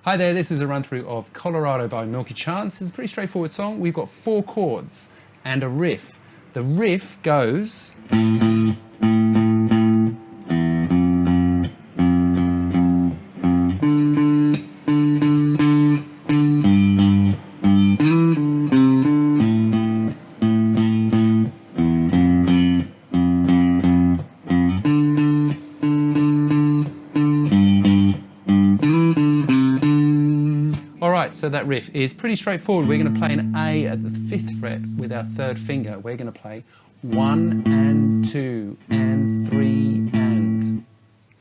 Hi there, this is a run through of Colorado by Milky Chance. It's a pretty straightforward song. We've got 4 chords and a riff. The riff goes... Alright, so that riff is pretty straightforward. We're going to play an A at the 5th fret with our 3rd finger. We're going to play 1 and 2 and 3 and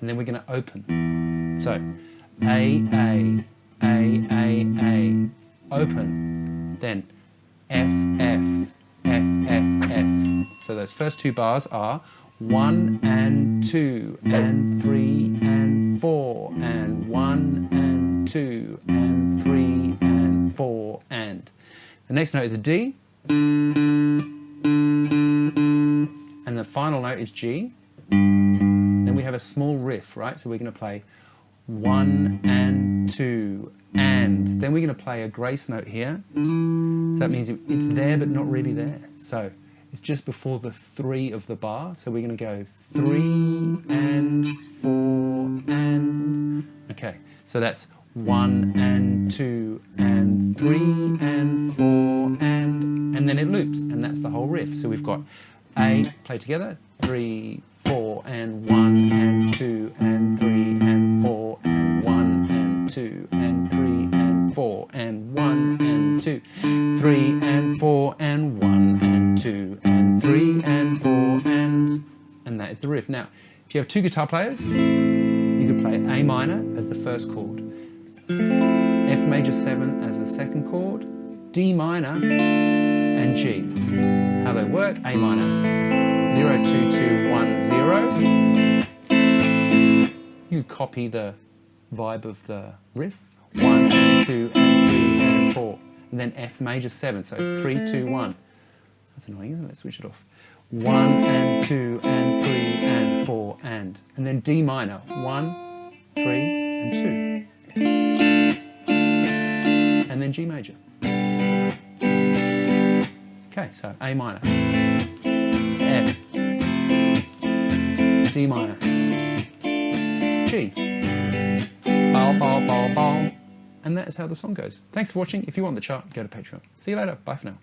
then we're going to open. So A, open. Then F, F, F, F, F. So those first 2 bars are 1 and 2 and 3 and 4 and 1 and 2 and 3 and 4 and. The next note is a D. And the final note is G. Then we have a small riff, right? So we're going to play 1 and 2 and. Then we're going to play a grace note here. So that means it's there but not really there. So it's just before the 3 of the bar. So we're going to go 3 and 4 and. Okay, so that's 1 and 2 and 3 and 4 and then it loops, and that's the whole riff. So we've got A, play together, 3, 4 and 1 and 2 and 3 and 4 and 1 and 2 and 3 and 4 and 1 and 2, 3 and 4 and 1 and 2 and 3 and 4 and that is the riff. Now, if you have 2 guitar players, you could play A minor as the first chord, F major 7 as the 2nd chord, D minor and G. How they work: A minor 0 2 2 1 0. You copy the vibe of the riff, 1 and 2 and 3 and 4, and then F major 7, so 3 2 1. That's annoying, isn't it? Let's switch it off. 1 and 2 and 3 and 4 and then D minor 1 3 and 2. And then G major. Okay, so A minor, F, D minor, G, bow, bow, bow, bow. And that is how the song goes. Thanks for watching. If you want the chart, go to Patreon. See you later. Bye for now.